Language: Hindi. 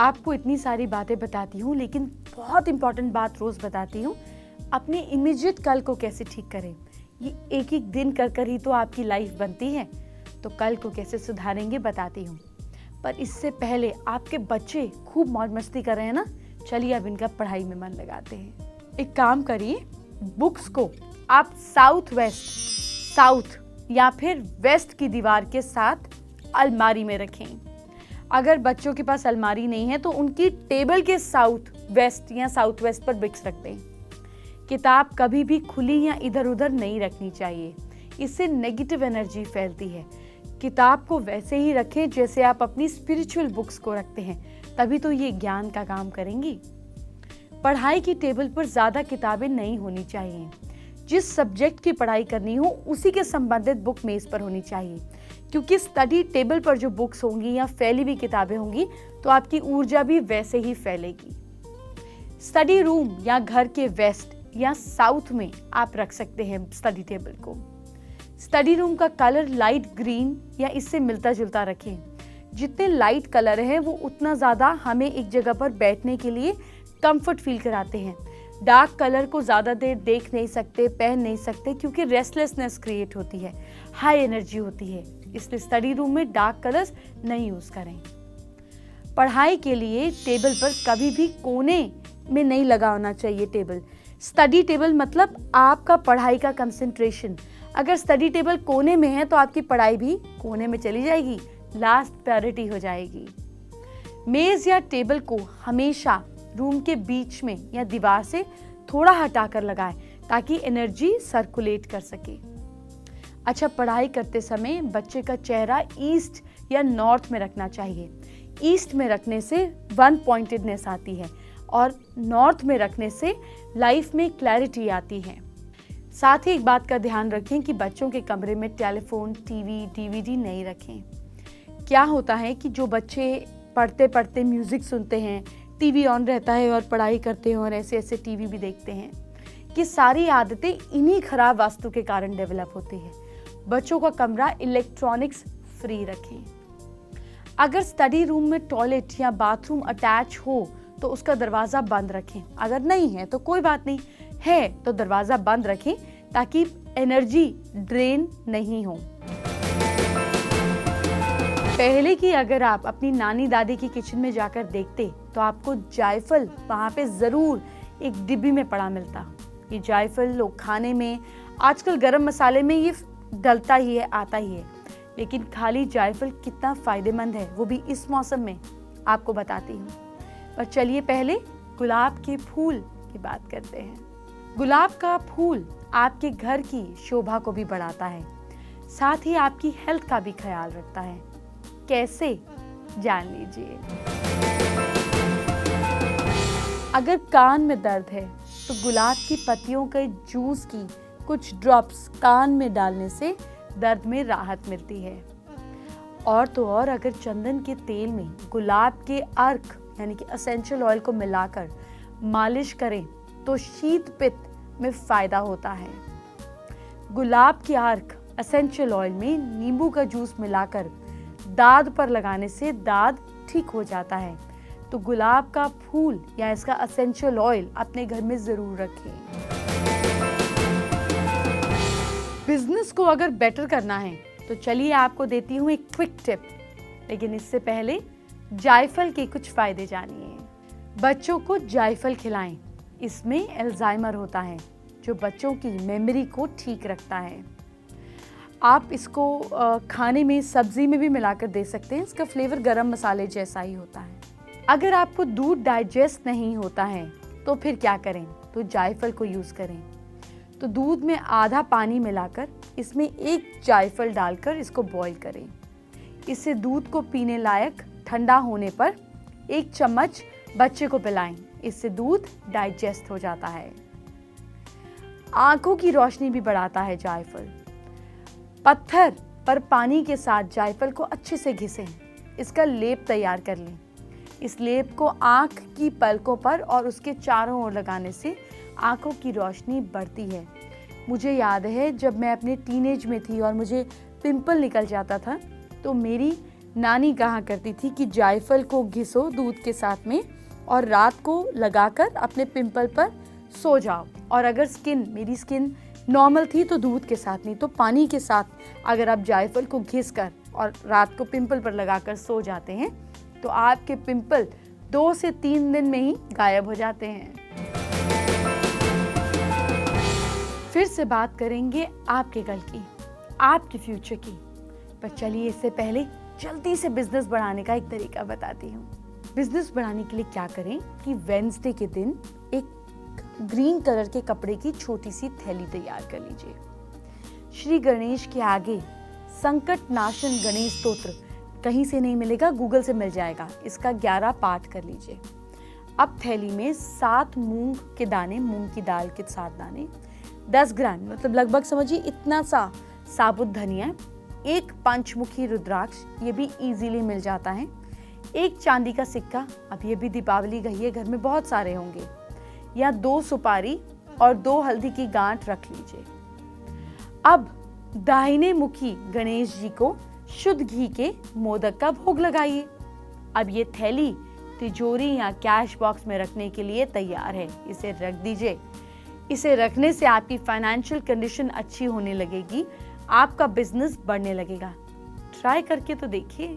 आपको इतनी सारी बातें बताती हूँ, लेकिन बहुत इंपॉर्टेंट बात रोज बताती हूँ, अपने इमीडिएट कल को कैसे ठीक करें। ये एक एक दिन कर कर ही तो आपकी लाइफ बनती है, तो कल को कैसे सुधारेंगे बताती हूँ। पर इससे पहले आपके बच्चे खूब मौज मस्ती कर रहे हैं ना, चलिए अब इनका पढ़ाई में मन लगाते हैं। एक काम करिए, बुक्स को आप साउथ या फिर वेस्ट की दीवार के साथ अलमारी में रखें। अगर बच्चों के पास अलमारी नहीं है तो उनकी टेबल के साउथ वेस्ट या साउथ वेस्ट पर बुक्स रख दें। किताब कभी भी खुली या इधर उधर नहीं रखनी चाहिए, इससे नेगेटिव एनर्जी फैलती है। किताब को वैसे ही रखें जैसे आप अपनी स्पिरिचुअल बुक्स को रखते हैं, तभी तो ये ज्ञान का काम करेंगी। पढ़ाई की टेबल पर ज़्यादा किताबें नहीं होनी चाहिए। जिस सब्जेक्ट की पढ़ाई करनी हो उसी के संबंधित बुक मेज पर होनी चाहिए, क्योंकि स्टडी टेबल पर जो बुक्स होंगी या फैली हुई किताबें होंगी तो आपकी ऊर्जा भी वैसे ही फैलेगी। स्टडी रूम या घर के वेस्ट या साउथ में आप रख सकते हैं स्टडी टेबल को। स्टडी रूम का कलर लाइट ग्रीन या इससे मिलता जुलता रखें। जितने लाइट कलर है वो उतना ज़्यादा हमें एक जगह पर बैठने के लिए कंफर्ट फील कराते हैं। डार्क कलर को ज़्यादा देर देख नहीं सकते, पहन नहीं सकते, क्योंकि रेस्टलेसनेस क्रिएट होती है, हाई एनर्जी होती है। इसलिए स्टडी रूम में डार्क कलर्स नहीं यूज़ करें। पढ़ाई के लिए टेबल पर कभी भी कोने में नहीं लगा होना चाहिए टेबल। स्टडी टेबल मतलब आपका पढ़ाई का कंसंट्रेशन। अगर स्टडी टेबल कोने में है तो आपकी पढ़ाई भी कोने में चली जाएगी, लास्ट प्रायोरिटी हो जाएगी। मेज या टेबल को हमेशा रूम के बीच में या दीवार से थोड़ा हटाकर लगाएं ताकि एनर्जी सर्कुलेट कर सके। अच्छा, पढ़ाई करते समय बच्चे का चेहरा ईस्ट या नॉर्थ में रखना चाहिए। ईस्ट में रखने से वन पॉइंटेडनेस आती है और नॉर्थ में रखने से लाइफ में क्लैरिटी आती है। साथ ही एक बात का ध्यान रखें कि बच्चों के कमरे में टेलीफोन, टीवी, डीवीडी नहीं रखें। क्या होता है कि जो बच्चे पढ़ते पढ़ते म्यूजिक सुनते हैं, टीवी ऑन रहता है और पढ़ाई करते हैं और ऐसे ऐसे टीवी भी देखते हैं, कि सारी आदतें इन्हीं खराब वास्तु के कारण डेवलप होती है। बच्चों का कमरा इलेक्ट्रॉनिक्स फ्री रखें। अगर स्टडी रूम में टॉयलेट या बाथरूम अटैच हो तो उसका दरवाज़ा बंद रखें। अगर नहीं है तो कोई बात नहीं, है तो दरवाज़ा बंद रखें ताकि एनर्जी ड्रेन नहीं हो। पहले की अगर आप अपनी नानी दादी की किचन में जाकर देखते तो आपको जायफल वहाँ पे ज़रूर एक डिब्बी में पड़ा मिलता। ये जायफल लोग खाने में, आजकल गरम मसाले में ये डलता ही है, आता ही है, लेकिन खाली जायफल कितना फ़ायदेमंद है वो भी इस मौसम में आपको बताती हूँ। पर चलिए पहले गुलाब के फूल की बात करते हैं। गुलाब का फूल आपके घर की शोभा को भी बढ़ाता है, साथ ही आपकी हेल्थ का भी ख्याल रखता है। कैसे, जान लीजिए। अगर कान में दर्द है तो गुलाब की पत्तियों के जूस की कुछ ड्रॉप्स कान में डालने से दर्द में राहत मिलती है। और तो और अगर चंदन के तेल में गुलाब के अर्क यानी कि एसेंशियल ऑयल को मिलाकर मालिश करें तो शीत पित्त में फायदा होता है। गुलाब के अर्क एसेंशियल ऑयल में नींबू का जूस मिलाकर दाद पर लगाने से दाद ठीक हो जाता है। तो गुलाब का फूल या इसका एसेंशियल ऑयल अपने घर में जरूर रखें। बिजनेस को अगर बेटर करना है तो चलिए आपको देती हूँ एक क्विक टिप, लेकिन इससे पहले जायफल के कुछ फायदे जानिए। बच्चों को जायफल खिलाएं, इसमें अल्जाइमर होता है जो बच्चों की मेमोरी को ठीक रखता है। आप इसको खाने में, सब्जी में भी मिलाकर दे सकते हैं। इसका फ्लेवर गरम मसाले जैसा ही होता है। अगर आपको दूध डाइजेस्ट नहीं होता है तो फिर क्या करें, तो जायफल को यूज़ करें। तो दूध में आधा पानी मिलाकर इसमें एक जायफल डालकर इसको बॉईल करें। इससे दूध को पीने लायक ठंडा होने पर 1 चम्मच बच्चे को पिलाएं। इससे दूध डाइजेस्ट हो जाता है। आंखों की रोशनी भी बढ़ाता है जायफल। पत्थर पर पानी के साथ जायफल को अच्छे से घिसें, इसका लेप तैयार कर लें। इस लेप को आंख की पलकों पर और उसके चारों ओर लगाने से आंखों की रोशनी बढ़ती है। मुझे याद है जब मैं अपने टीनेज में थी और मुझे पिंपल निकल जाता था तो मेरी नानी कहा करती थी कि जायफल को घिसो दूध के साथ में और रात को लगाकर अपने पिंपल पर सो जाओ। और अगर मेरी स्किन नॉर्मल थी तो दूध के साथ नहीं तो पानी के साथ अगर आप जायफल को घिस कर और रात को पिंपल पर लगाकर सो जाते हैं तो आपके पिंपल 2 से 3 दिन में ही गायब हो जाते हैं। फिर से बात करेंगे आपके कल की, आपके फ्यूचर की। पर चलिए इससे पहले जल्दी से बिजनेस बढ़ाने का एक तरीका बताती हूँ। बिजनेस बढ़ाने के लिए क्या करें कि वेडनेसडे के दिन एक ग्रीन कलर के कपड़े की छोटी सी थैली तैयार कर लीजिए। श्री गणेश के आगे संकट नाशन गणेश स्तोत्र कहीं से नहीं मिलेगा, गूगल से मिल जाएगा। इसका 11 पाठ कर लीजिए। अब थैली में 7 मूंग के दाने, मूंग की दाल के 7 दाने, 10 ग्राम मतलब लगभग समझिए इतना सा साबुत धनिया, एक पंचमुखी रुद्राक्ष, ये भी इजीली मिल जाता है, एक चांदी का सिक्का, अब ये भी दीपावली गई है, घर में बहुत सारे होंगे, या 2 सुपारी और 2 हल्दी की गांठ रख लीजिए। अब दाहिने मुखी गणेश जी को शुद्ध घी के मोदक का भोग लगाइए। अब ये थैली तिजोरी या कैश बॉक्स में रखने के लिए तैयार है, इसे रख दीजिए। इसे रखने से आपकी फाइनेंशियल कंडीशन अच्छी होने लगेगी, आपका बिजनेस बढ़ने लगेगा। ट्राई करके तो देखिए।